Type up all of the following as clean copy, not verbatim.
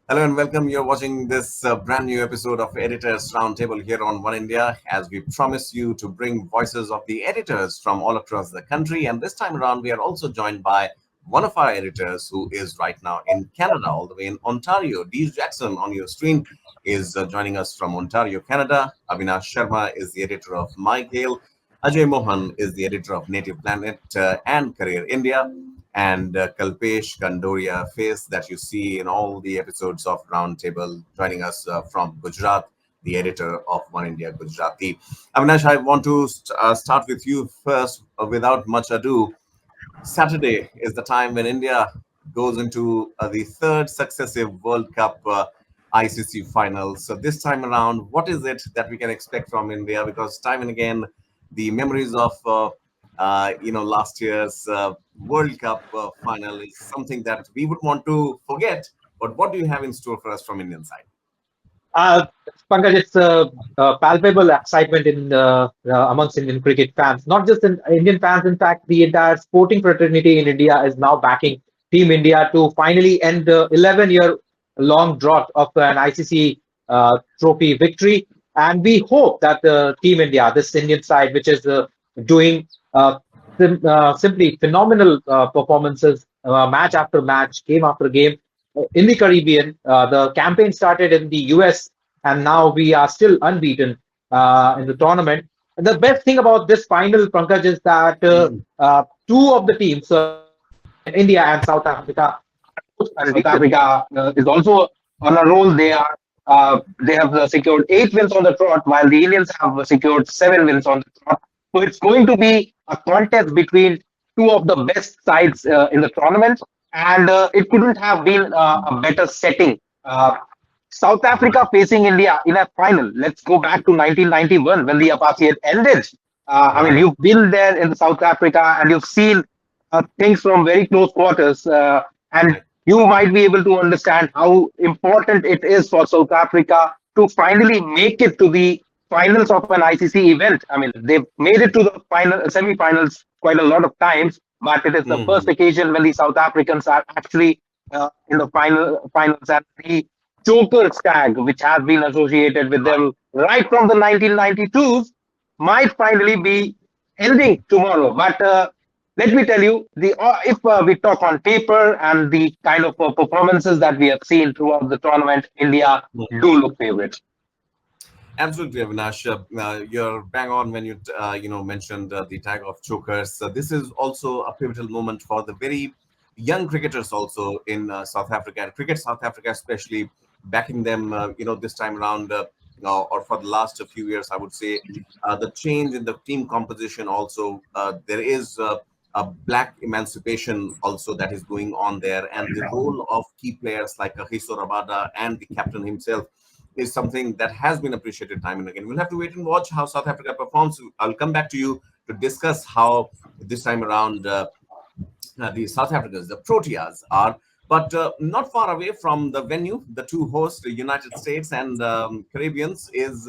Hello and welcome. You're watching this brand new episode of Editors Roundtable here on One India, as we promise you to bring voices of the editors from all across the country. And this time around, we are also joined by one of our editors who is right now in Canada, all the way in Ontario. Dee Jackson on your screen is joining us from Ontario, Canada. Avinash Sharma is the editor of My Gale. Ajay Mohan is the editor of Native Planet and Career India, and Kalpesh Kandoria face that you see in all the episodes of Roundtable, joining us from Gujarat, the editor of One India Gujarati. Avinash, I want to start with you first, without much ado. Saturday is the time when India goes into the third successive World Cup ICC finals. So this time around, what is it that we can expect from India? Because time and again, the memories of last year's World Cup final is something that we would want to forget. But what do you have in store for us from Indian side? Uh, Pankaj, it's a palpable excitement amongst Indian cricket fans, not just in Indian fans. In fact, the entire sporting fraternity in India is now backing Team India to finally end the 11-year long drought of an ICC trophy victory. And we hope that Team India, this Indian side, which is doing simply phenomenal performances, match after match, game after game, in the Caribbean. The campaign started in the US, and now we are still unbeaten in the tournament. And the best thing about this final, Pankaj, is that two of the teams, India and South Africa, and South Africa is also on a roll. They have secured 8 wins on the trot, while the Indians have secured 7 wins on the trot. So it's going to be a contest between two of the best sides in the tournament, and it couldn't have been a better setting. South Africa facing India in a final. Let's go back to 1991 when the apartheid ended. I mean, Right. you've been there in South Africa and you've seen things from very close quarters, and Right. you might be able to understand how important it is for South Africa to finally make it to the finals of an ICC event. I mean, they've made it to the final semi-finals quite a lot of times, but it is the first Mhm. occasion when the South Africans are actually in the finals, and the Joker tag, which has been associated with Right. them right from the 1992s, might finally be ending tomorrow. But let me tell you, the if we talk on paper and the kind of performances that we have seen throughout the tournament, India do look favorites. Absolutely, Avinash. You're bang on when you mentioned the tag of chokers. This is also a pivotal moment for the very young cricketers also in South Africa, and cricket South Africa especially, backing them. This time around, or for the last few years, I would say, the change in the team composition also. There is a black emancipation also that is going on there, and the role of key players like Hiso Rabada and the captain himself is something that has been appreciated time and again. We'll have to wait and watch how South Africa performs. I'll come back to you to discuss how this time around the South Africans, the Proteas, are. But not far away from the venue, the two hosts, the United States and Caribbeans, is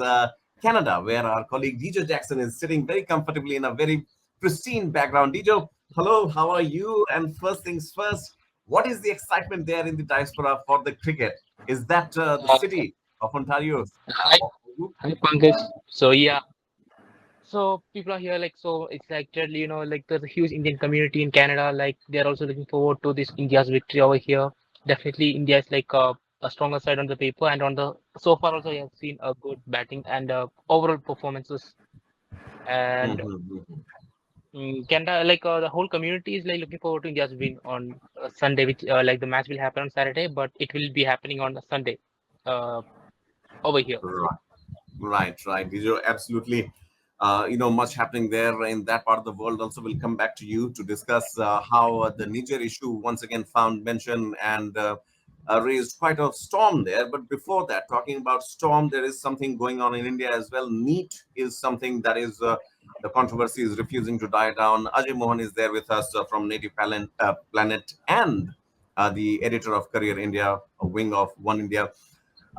Canada, where our colleague DJ Jackson is sitting very comfortably in a very pristine background. DJ, hello, how are you? And first things first, what is the excitement there in the diaspora for the cricket? Is that the Uh, city of Ontario? hi, hi Pankaj. So yeah, so people are here so it's like literally, there's a huge Indian community in Canada. Like they're also looking forward to this India's victory over here. Definitely, India is a stronger side on the paper, and on the so far also I have seen a good batting and overall performances. And Mhm. Canada, the whole community is like looking forward to India's win on Sunday, which like the match will happen on Saturday, but it will be happening on Sunday uh, over here. Right. Right. These are absolutely, much happening there in that part of the world. Also, we'll come back to you to discuss how the Niger issue once again found mention and raised quite a storm there. But before that, talking about storm, there is something going on in India as well. NEET is something that is the controversy is refusing to die down. Ajay Mohan is there with us from Native Planet and the editor of Career India, a wing of One India.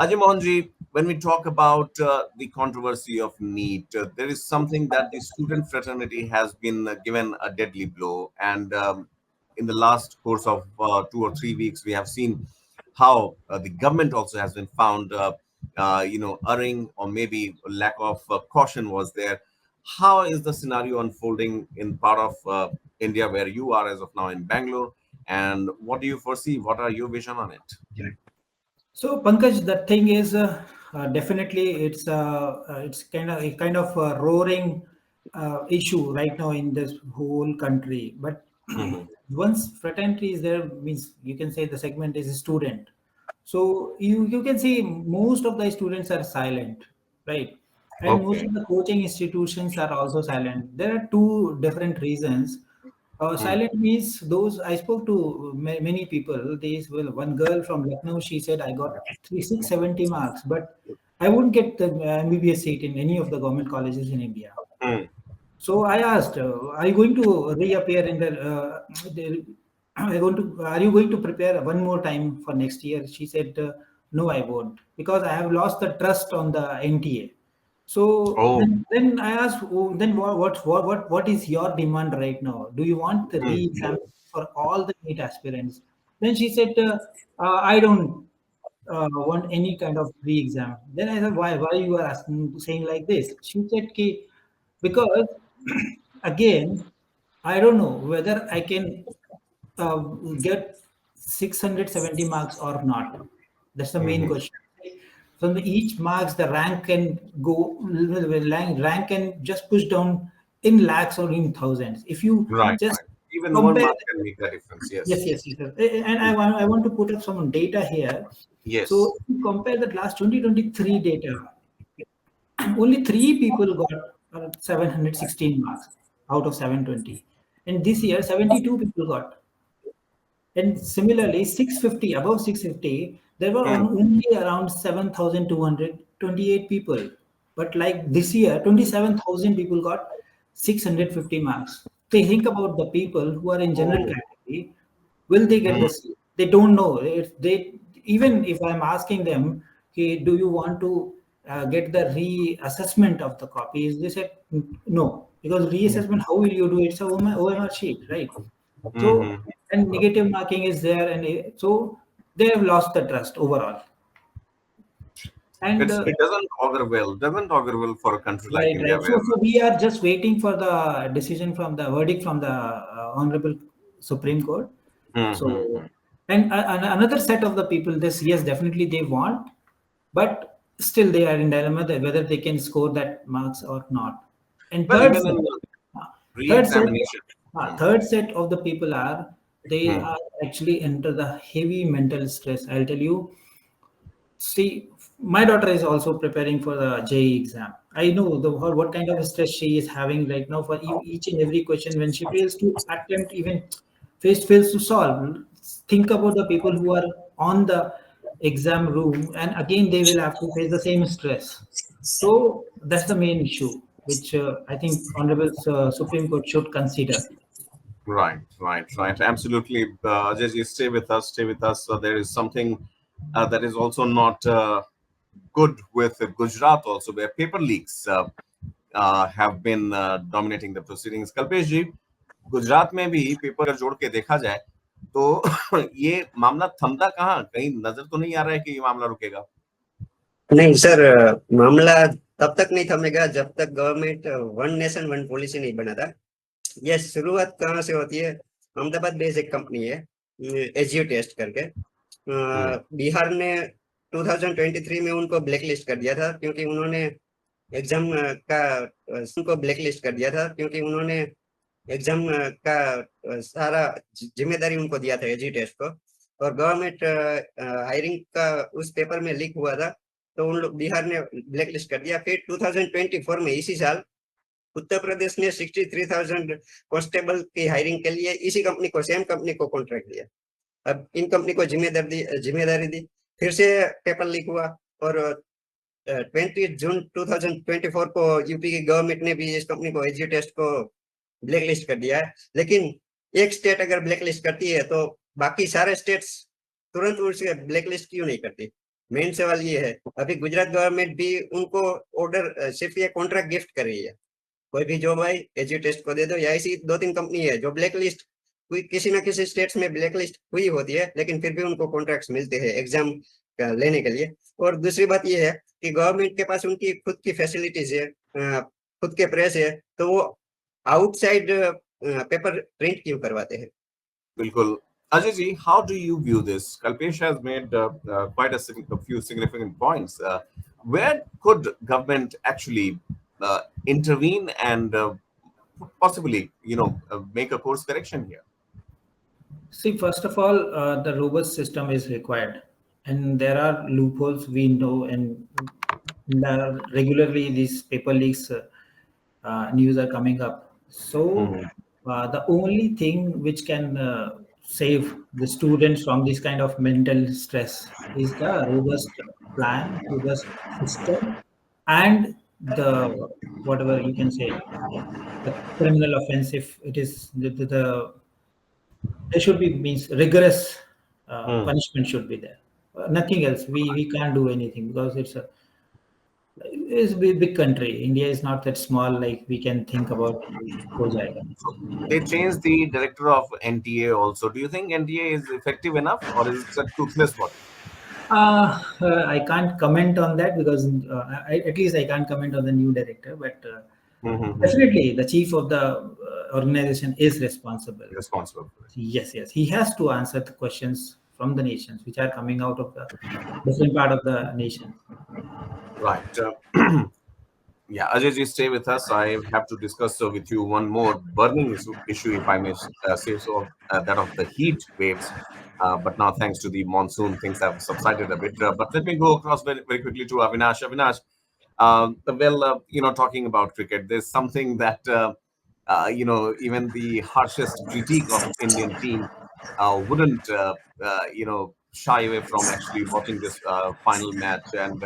Ajay Mohanji, when we talk about the controversy of NEET, there is something that the student fraternity has been given a deadly blow. And in the last course of 2 or 3 weeks, we have seen how the government also has been found, erring, or maybe lack of caution was there. How is the scenario unfolding in part of India where you are as of now in Bangalore? And what do you foresee? What are your vision on it? So Pankaj, the thing is, definitely it's kind of a roaring issue right now in this whole country. But Hmm. once fraternity is there, means you can say the segment is a student. So you can see most of the students are silent, right? And most Okay. of the coaching institutions are also silent. There are two different reasons. Mm. Silent means those I spoke to many people. These well, one girl from Lucknow. She said I got 670 marks, but I wouldn't get the MBBS seat in any of the government colleges in India. Mm. So I asked, "Are you going to reappear in are you going to prepare one more time for next year?" She said, "No, I won't, because I have lost the trust on the NTA." So Oh. then I asked, "Oh, then what is your demand right now? Do you want the Mm. re-exam for all the NEET aspirants?" Then she said, "I don't want any kind of re-exam." Then I said, "Why you are asking, saying like this?" She said, "Ki, because again, I don't know whether I can uh, get 670 marks or not. That's the main Hmm. question. From the each marks, the rank can go, rank can just push down in lakhs or in thousands. If you Right, just right. Even one compare, mark can make the difference. yes, Yes. yes, yes, sir. And I want to put up some data here. Yes. So if you compare the last 2023 data, only three people got 716 marks out of 720. And this year, 72 people got. And similarly, 650, above 650, there were Mm. only around 7,228 people. But like this year, 27,000 people got 650 marks. They think about the people who are in general Oh. category, will they get Mm. the seat? They don't know. They even if I'm asking them, okay, do you want to get the reassessment of the copies? They said no, because reassessment, how will you do it? It's a OMR sheet, right? So, Mm-hmm. and negative marking is there, and so they have lost the trust overall. And It doesn't augur well for a country like right, India right. where. So we are just waiting for the decision from the verdict from the Honorable Supreme Court. Mm-hmm. So, and another set of the people, this yes, definitely they want, but still they are in dilemma that whether they can score that marks or not. And Well, even in uh, third set, re-examination. Mm. third set of the people are they Mm. are actually under the heavy mental stress. I'll tell you. See, my daughter is also preparing for the JEE exam. I know what kind of stress she is having right now for each and every question when she fails to attempt even fails to solve. Think about the people who are on the exam room, and again they will have to face the same stress. So that's the main issue, which I think Honorable Supreme Court should consider. Right, right, right. Absolutely. Ajay ji, stay with us. Stay with us. There is something that is also not good with Gujarat also, where paper leaks have been dominating the proceedings. Kalpesh ji, Gujarat में भी paper अगर जोड़ के देखा जाए तो ये मामला थमता कहाँ? कहीं नजर तो नहीं आ रहा है कि ये मामला रुकेगा? नहीं सर, मामला तब तक नहीं थमेगा जब तक government one nation one policy नहीं बनाता। ये शुरुआत कहाँ से होती है? अहमदाबाद बेस्ड एक कंपनी है, एजियो टेस्ट करके। बिहार ने 2023 में उनको ब्लैक लिस्ट कर दिया था क्योंकि उन्होंने एग्जाम का उनको ब्लैक लिस्ट कर दिया था क्योंकि उन्होंने एग्जाम का सारा जिम्मेदारी उनको दिया था एजी टेस्ट को, और गवर्नमेंट हायरिंग का उस पेपर में लीक हुआ था, तो उन लोग बिहार ने ब्लैक लिस्ट कर दिया। फिर 2024 में इसी साल उत्तर प्रदेश ने 63,000 कांस्टेबल की हायरिंग के लिए इसी कंपनी को, सेम कंपनी को कॉन्ट्रैक्ट दिया। अब इन कंपनी को जिम्मेदारी दी, फिर से पेपर लीक हुआ, और 20 जून 2024 को यूपी की गवर्नमेंट ने भी इस कंपनी को एजी टेस्ट को ब्लैक लिस्ट कर दिया है। लेकिन एक स्टेट अगर ब्लैक लिस्ट करती है तो बाकी सारे स्टेट्स तुरंत उसे ब्लैक लिस्ट क्यों नहीं करती? मेन सवाल ये है। अभी गुजरात गवर्नमेंट भी उनको ऑर्डर, सिर्फ ये कॉन्ट्रैक्ट गिफ्ट कर रही है, कोई भी जॉब आई एजी टेस्ट को दे दो, या ऐसी 2-3 कंपनी है जो ब्लैक लिस्ट कोई किसी ना किसी स्टेट्स में ब्लैकलिस्ट हुई होती है, लेकिन फिर भी उनको कॉन्ट्रैक्ट्स मिलते हैं एग्जाम लेने के लिए। और दूसरी बात ये है कि गवर्नमेंट के पास उनकी खुद की फैसिलिटीज है, खुद के प्रेस है, तो वो आउटसाइड पेपर प्रिंट क्यों करवाते हैं? बिल्कुल। Ajay ji, how do you view this? Kalpesh has made quite a few significant points. Where could government actually intervene and possibly, make a course correction here? See, first of all, the robust system is required, and there are loopholes we know, and regularly these paper leaks news are coming up. So, Mhm. the only thing which can save the students from this kind of mental stress is the robust plan, robust system, and the whatever you can say, the criminal offense. If it is the there should be means rigorous Hmm. punishment should be there. Nothing else. We can't do anything because it's a big country. India is not that small. Like we can think about हो जाएगा. They changed the director of NTA also. Do you think NTA is effective enough or is it a toothless body? I can't comment on that because at least I can't comment on the new director. But Mhm. definitely, the chief of the organization is responsible. Responsible for it. Yes, yes, he has to answer the questions from the nations which are coming out of the different part of the nation. Right. Yeah, Ajay ji, stay with us. I have to discuss with you one more burning issue, if I may say so, that of the heat waves. But now, thanks to the monsoon, things have subsided a bit. But let me go across very, very quickly to Avinash. Avinash, talking about cricket, there's something that, even the harshest critique of Indian team wouldn't, shy away from actually watching this final match. And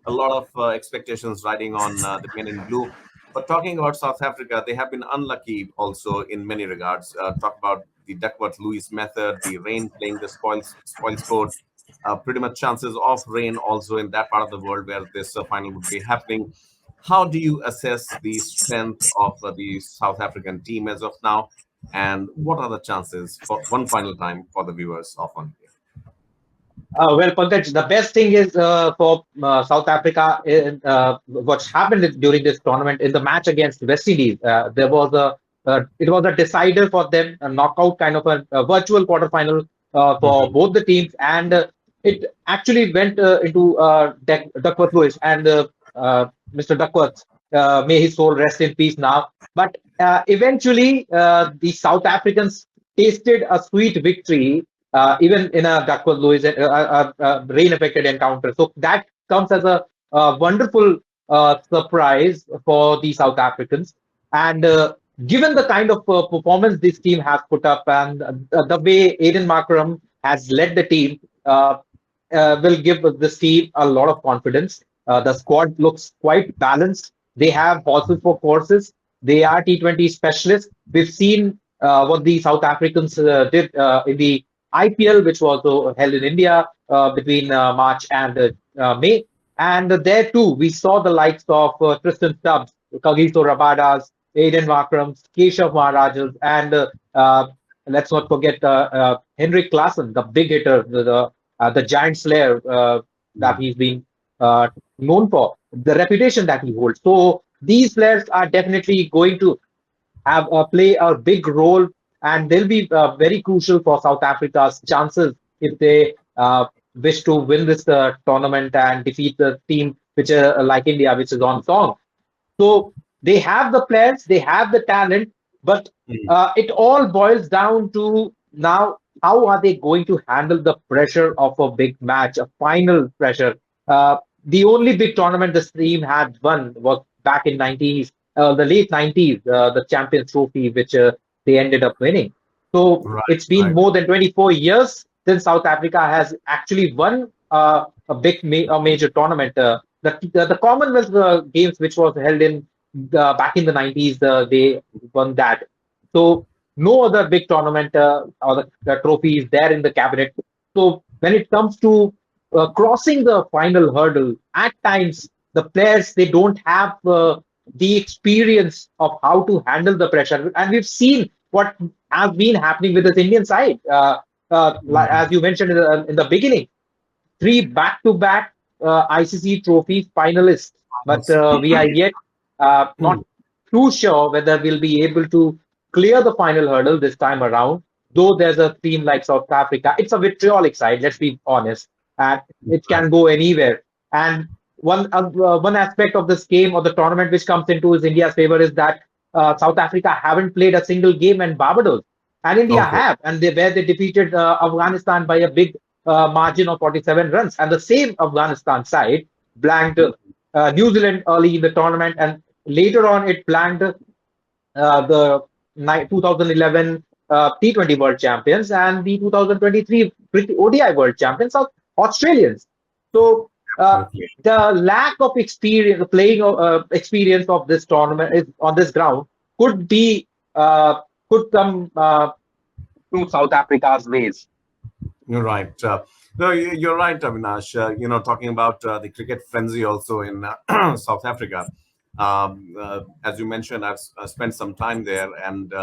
a lot of expectations riding on the men in blue. But talking about South Africa, they have been unlucky also in many regards. Talk about the Duckworth-Lewis method, the rain playing the spoil sport, pretty much chances of rain also in that part of the world where this final would be happening. How do you assess the strength of the South African team as of now? And what are the chances for one final time for the viewers of Oneindia? Well, Pankaj, the best thing is for South Africa, what's happened during this tournament in the match against West Indies. There was it was a decider for them, a knockout kind of a virtual quarterfinal for Mhm. both the teams, and it actually went into Duckworth Lewis and Mr. Duckworth. May his soul rest in peace now. But eventually, the South Africans tasted a sweet victory even in a Duckworth Lewis rain affected encounter. So that comes as a wonderful surprise for the South Africans. And given the kind of performance this team has put up and the way Aiden Markram has led the team, will give this team a lot of confidence. The squad looks quite balanced. They have horses for courses. They are T20 specialists. We've seen what the South Africans did in the IPL, which was held in India between March and May. And there too, we saw the likes of Tristan Stubbs, Kagiso Rabadas, Aiden Markrams, Keshav Maharajas, and let's not forget Henrik Klassen, the big hitter, the giant slayer that he's been known for, the reputation that he holds. So these players are definitely going to have play a big role, and they'll be very crucial for South Africa's chances if they wish to win this tournament and defeat the team which like India, which is on song. So they have the players, they have the talent, but Mhm. it all boils down to now how are they going to handle the pressure of a big match, a final pressure. The only big tournament this team had won was back in 90s, the late 90s, the Champions Trophy, which they ended up winning. So Right, it's been right. more than 24 years since South Africa has actually won a major tournament. The Commonwealth Games, which was held in back in the 90s, they won that. So no other big tournament or the trophy is there in the cabinet. So when it comes to crossing the final hurdle, at times the players they don't have the experience of how to handle the pressure, and we've seen what has been happening with this Indian side. As you mentioned in the beginning, three back-to-back ICC trophy finalists, but we are yet not too sure whether we'll be able to clear the final hurdle this time around. Though there's a team like South Africa, it's a vitriolic side. Let's be honest, and it Right. can go anywhere. And one aspect of this game or the tournament which comes into is India's favor is that South Africa haven't played a single game in Barbados, and India Okay. have, and they defeated Afghanistan by a big margin of 47 runs. And the same Afghanistan side blanked New Zealand early in the tournament, and later on it blanked the 2011 T20 World Champions and the 2023 ODI World Champions of Australians. So Okay. the lack of experience, playing experience of this tournament is on this ground could be could come to South Africa's ways. You're right. No, you're right, Avinash. Talking about the cricket frenzy also in South Africa. As you mentioned, I've spent some time there, and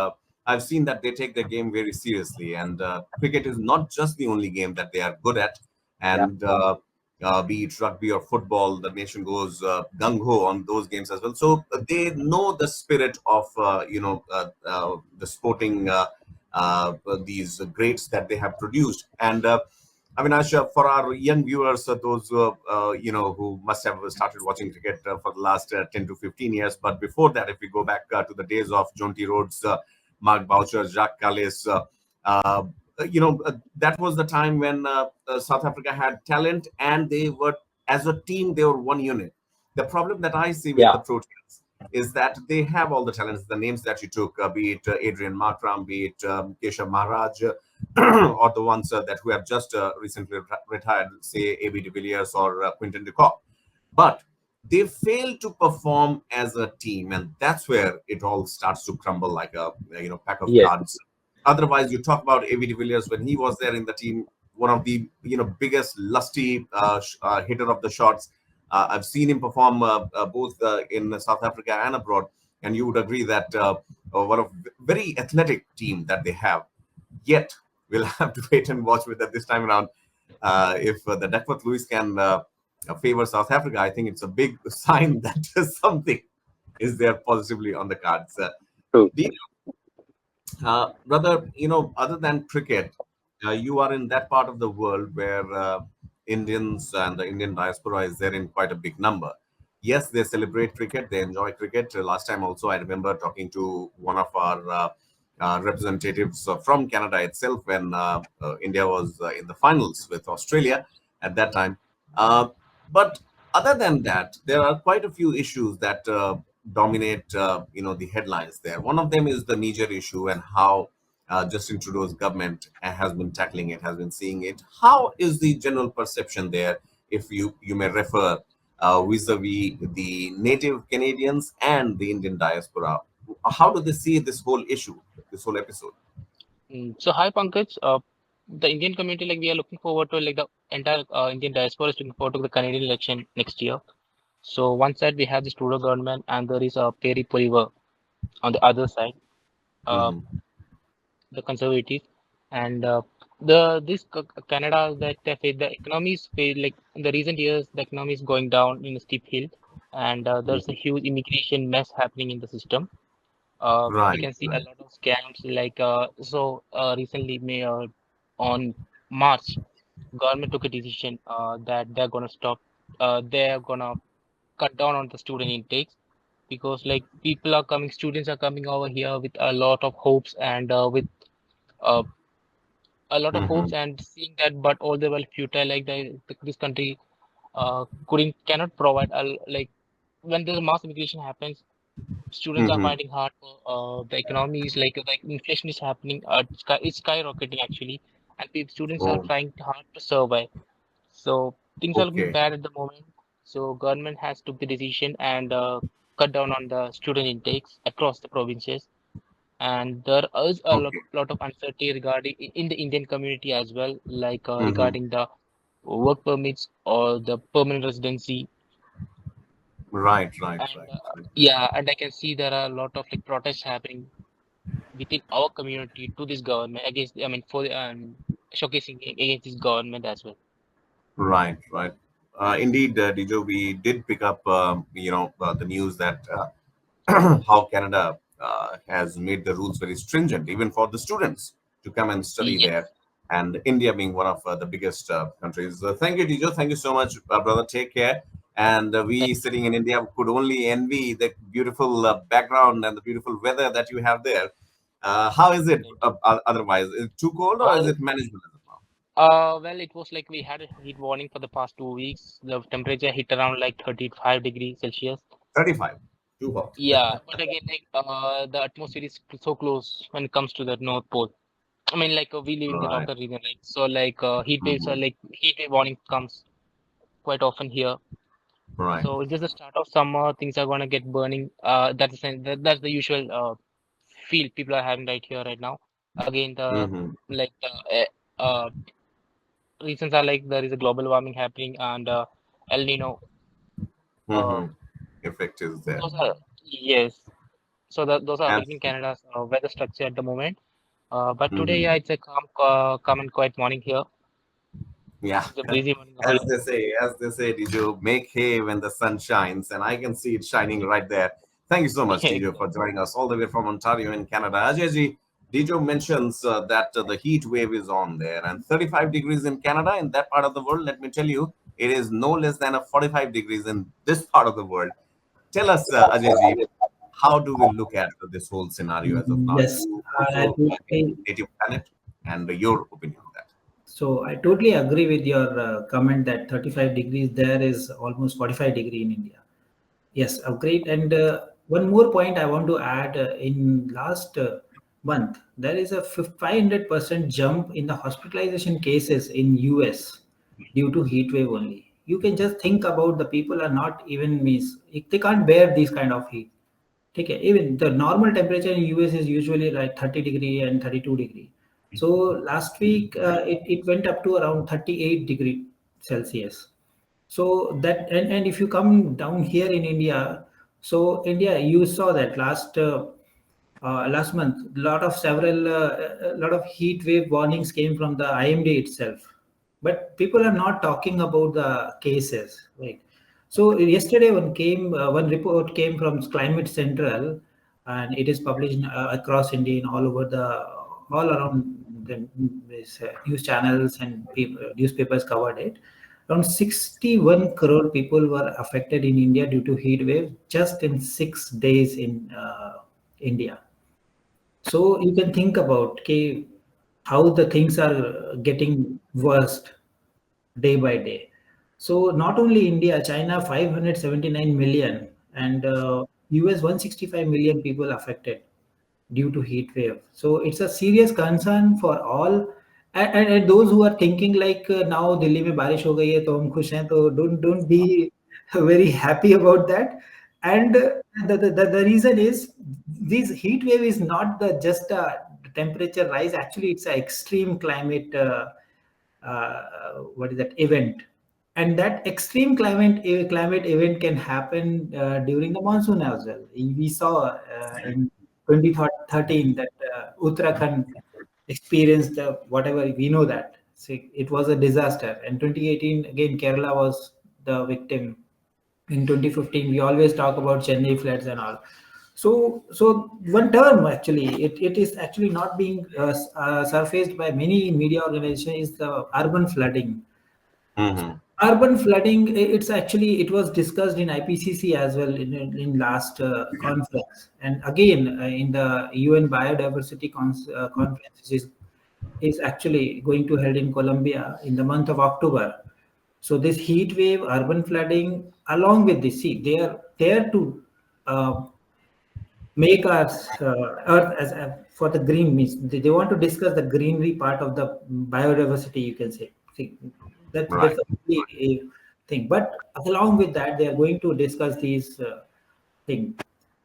I've seen that they take their game very seriously. And cricket is not just the only game that they are good at. Yeah. And be it rugby or football, the nation goes gung ho on those games as well. So they know the spirit of the sporting. These greats that they have produced. And Avinash, for our young viewers, those who must have started watching cricket for the last 10 to 15 years, but before that, if we go back to the days of Jonty Rhodes, Mark Boucher, Jacques Callis, that was the time when South Africa had talent, and they were, as a team, they were one unit. The problem that I see with the Yeah. Proteas is that they have all the talents, the names that you took, be it Adrian Markram, be it Keshav Maharaj, or the ones that who have just recently retired, say AB de Villiers or Quinton de Kock. But they fail to perform as a team, and that's where it all starts to crumble like a pack of Yes. cards. Otherwise, you talk about AB de Villiers when he was there in the team, one of the biggest lusty hitter of the shots. I've seen him perform both in South Africa and abroad, and you would agree that one of very athletic team that they have. Yet we'll have to wait and watch with that this time around. If the Duckworth Lewis can favor South Africa, I think it's a big sign that something is there positively on the cards. True. Brother, other than cricket, you are in that part of the world where Indians and the Indian diaspora is there in quite a big number. Yes, they celebrate cricket, they enjoy cricket. Last time also, I remember talking to one of our representatives from Canada itself when India was in the finals with Australia at that time. Uh, but other than that, there are quite a few issues that dominate, the headlines there. One of them is the Niger issue and how Justin Trudeau's government has been tackling it, has been seeing it. How is the general perception there, if you may refer, vis-a-vis the native Canadians and the Indian diaspora? How do they see this whole issue, this whole episode? So hi Pankaj, the Indian community, like we are looking forward to, like the entire Indian diaspora is looking forward to the Canadian election next year. So one side we have the Trudeau government, and there is a Perry Pulliver on the other side, uh, Hmm. the conservative, and Canada, that the economy is like in the recent years the economy is going down in a steep hill, and there's a huge immigration mess happening in the system. We Right, can see a right. lot of scams, like recently on March, government took a decision that they're gonna cut down on the student intakes, because like students are coming over here with a lot of hopes, and with uh, a lot of hopes, Hmm. and seeing that, but all they were futile, like this country couldn't cannot provide like when the mass immigration happens, students are Hmm. finding hard for the economy is like inflation is happening, it's skyrocketing actually, and students are Oh, trying hard to survive. So things are looking okay, bad at the moment. So government has took the decision and cut down on the student intakes across the provinces. And there is a okay. lot of uncertainty regarding in the Indian community as well, like Hmm. regarding the work permits or the permanent residency. Right, right, And right, right. yeah, and I can see there are a lot of like protests happening within our community to this government against, I mean, for showcasing against this government as well. Right, right. Indeed, Dijo, we did pick up, the news that how Canada has made the rules very stringent, even for the students to come and study there. Yes, And India being one of the biggest countries. Thank you, Dijo. Thank you so much, brother. Take care. And we thank sitting in India could only envy the beautiful background and the beautiful weather that you have there. How is it thank you. otherwise? Is it too cold or is Well, it manageable as of now? well, it was like we had a heat warning for the past 2 weeks. The temperature hit around like 35 degrees Celsius. 35. Too hot. Yeah, but again, like the atmosphere is so close when it comes to the North Pole. I mean, like we live in the Right. northern region, right? So like heat waves are Mhm. like heat wave warning comes quite often here. Right. So it's just the start of summer. Things are gonna get burning. That's the usual feel people are having right here right now. Again, the Mm-hmm. like reasons are like there is a global warming happening and El Nino. Uh, Mm-hmm. Effect is there. those are yes. So those are affecting Absolutely. Canada's weather structure at the moment. But today, Mm-hmm. yeah, it's a calm and quiet morning here. Yeah. It's a breezy morning over As here. they say, Dijo, make hay when the sun shines, and I can see it shining right there. Thank you so much, Yeah, Dijo, for joining us all the way from Ontario in Canada. Ajay Dijo mentions that the heat wave is on there, and 35 degrees in Canada, in that part of the world. Let me tell you, it is no less than a 45 degrees in this part of the world. Tell us, Ajay, how do we look at this whole scenario as of now? Yes, You I also back in totally. native planet, and your opinion on that. So I totally agree with your comment that 35 degrees there is almost 45 degree in India. Yes, great. And one more point I want to add: in last month, there is a 500% jump in the hospitalization cases in US due to heat wave only. You can just think about the people are not even means they can't bear this kind of heat. Okay, even the normal temperature in US is usually like 30 degree and 32 degree. So last week it went up to around 38 degree Celsius. So that and if you come down here in India, so India, you saw that last month, a lot of heat wave warnings came from the IMD itself, but people are not talking about the cases, right? So yesterday, one report came from Climate Central, and it is published across India, and all around the news channels and newspapers covered it. Around 61 crore people were affected in India due to heat wave just in 6 days in India. So you can think about, okay, how the things are getting worst day by day. So not only India, China 579 million and US 165 million people affected due to heat wave. So it's a serious concern for all. And those who are thinking like now Delhi में बारिश हो गई है तो हम खुश हैं, तो don't be very happy about that. And the reason is this heat wave is not the just a temperature rise. Actually, it's an extreme climate. What is that event? And that extreme climate event can happen during the monsoon as well. We saw in 2013 that Uttarakhand experienced whatever we know that. So it was a disaster. And 2018 again, Kerala was the victim. In 2015, we always talk about Chennai floods and all. So one term actually, it is actually not being surfaced by many media organizations is the urban flooding. Mm-hmm. Urban flooding, it's actually, it was discussed in IPCC as well in last conference, and again in the UN biodiversity conference, which is actually going to held in Colombia in the month of October. So this heat wave, urban flooding, along with the sea, they are there to uh, make us earth as for the green means they want to discuss the greenery part of the biodiversity, you can say. See, that's Right. the only thing, but along with that they are going to discuss these thing.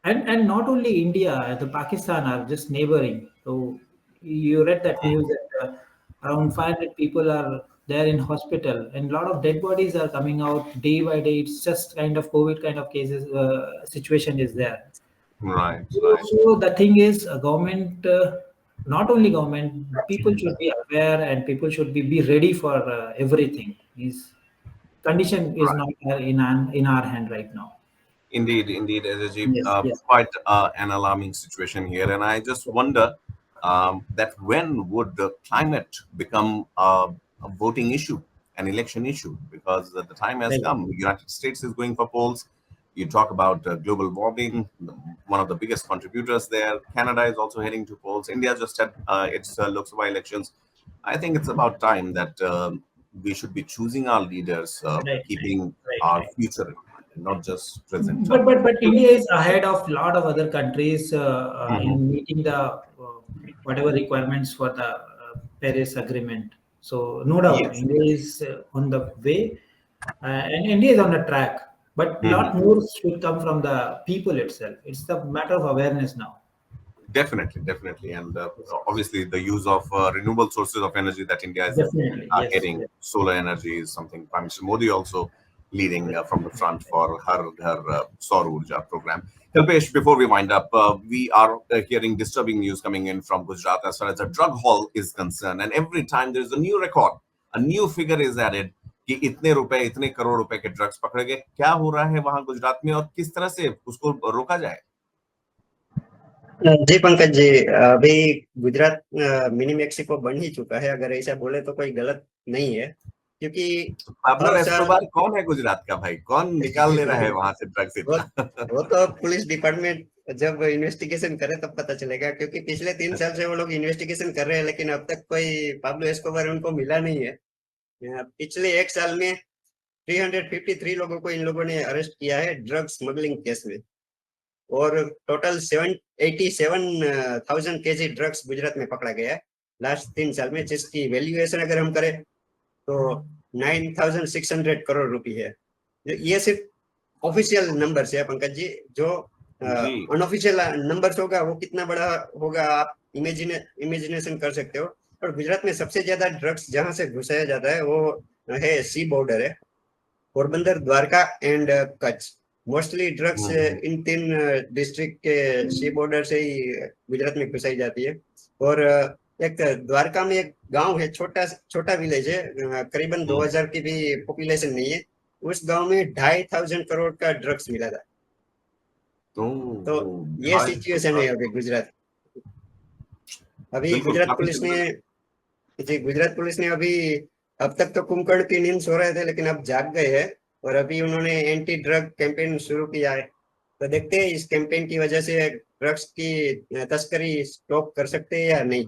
And not only India, the Pakistan are just neighboring. So you read that news that around 500 people are there in hospital, and a lot of dead bodies are coming out day by day. It's just kind of COVID kind of cases situation is there. Right, So, right. so the thing is, government, not only government, people should be aware and people should be ready for everything. Is condition is not in our hand right now. Indeed, indeed, Ajay, Yes, yes, quite an alarming situation here. And I just wonder that when would the climate become a voting issue, an election issue? Because the time has right. come. The United States is going for polls. You talk about global warming, one of the biggest contributors there. Canada is also heading to polls. India just had its Lok Sabha elections. I think it's about time that we should be choosing our leaders, Right, keeping right, our right. future in mind, and not just present time. But India is ahead of a lot of other countries Mhm. in meeting the whatever requirements for the Paris Agreement. So no doubt, Yes. India is on the way, and India is on the track. But lot Mhm. more should come from the people itself. It's the matter of awareness now. Definitely, definitely, and Yes, yes. obviously the use of renewable sources of energy that India is Definitely, yes, heading. yes. Solar energy is something Prime Minister Modi also leading Right, from the right, front for her Saur Urja program. Kalpesh, before we wind up, we are hearing disturbing news coming in from Gujarat as far as the drug haul is concerned, and every time there is a new record, a new figure is added कि इतने रुपए इतने करोड़ रुपए के drugs पकड़े गए. क्या हो रहा है वहां गुजरात में और किस तरह से उसको रोका जाए? जी पंकज जी, अभी गुजरात मिनी मेक्सिको बन ही चुका है, अगर ऐसा बोले तो कोई गलत नहीं है, क्योंकि पाब्लो हर साल एस्कोबार कौन है गुजरात का भाई? कौन निकाल ले रहा है वहां से ड्रग्स वो इतना? वो तो पुलिस डिपार्टमेंट जब इन्वेस्टिगेशन करे तब पता चलेगा, क्योंकि पिछले 3 साल से वो लोग इन्वेस्टिगेशन कर रहे हैं, लेकिन अब तक कोई पाब्लो एस्कोबार उनको मिला नहीं है। पिछले 1 साल में 353 लोगों को इन लोगों ने अरेस्ट किया है ड्रग स्मगलिंग केस में, और टोटल 787,000 केजी ड्रग्स गुजरात में पकड़ा गया है लास्ट 3 साल में, जिसकी वैल्यूएशन अगर हम करें तो 9,600 करोड़ रुपए है। ये सिर्फ ऑफिशियल नंबर है पंकज जी, जो जी, अनऑफिशियल नंबर्स होगा वो कितना बड़ा होगा आप इमेजिनेशन कर सकते हो। और गुजरात में सबसे ज्यादा ड्रग्स जहां से घुसाया जाता है वो है सी बॉर्डर है, Porbandar, Dwarka and Kutch. Mostly drugs hmm, in 3 district के सी बॉर्डर से ही गुजरात में घुसाई जाती है। और एक द्वारका में एक गांव है, छोटा छोटा विलेज है, करीबन हम्म, 2,000 की भी पॉपुलेशन नहीं है। उस गांव में 2,500 करोड़ का ड्रग्स मिला था। तो तो ये ढाई सौ सिचुएशन का, है अभी गुजरात। अभी बिल्कुल काफी जबरदस्त। गुजरात पुलिस ने अभी, अब तक तो कुंभकर्ण की नींद सो रहे थे, लेकिन अब जाग गए हैं और अभी उन्होंने एंटी ड्रग कैंपेन शुरू किया है। तो देखते हैं इस कैंपेन की वजह से ड्रग्स की तस्करी स्टॉप कर सकते हैं या नहीं।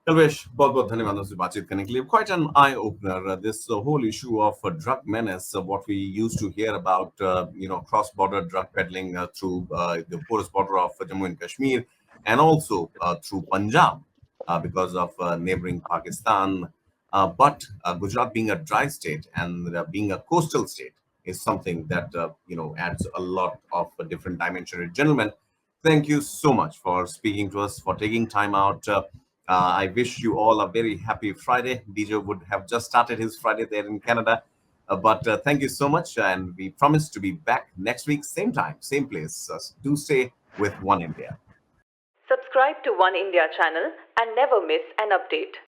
Kalvesh, बहुत बहुत धन्यवाद आपसे बातचीत करने के लिए. Quite an eye opener. This whole issue of drug menace, what we used to hear about, cross border drug peddling through the porous border of Jammu and Kashmir, and also through Punjab because of neighboring Pakistan. But Gujarat being a dry state and being a coastal state is something that adds a lot of different dimension. Gentlemen, thank you so much for speaking to us, for taking time out. I wish you all a very happy Friday. DJ would have just started his Friday there in Canada. But thank you so much. And we promise to be back next week, same time, same place. Do stay with One India. Subscribe to One India channel and never miss an update.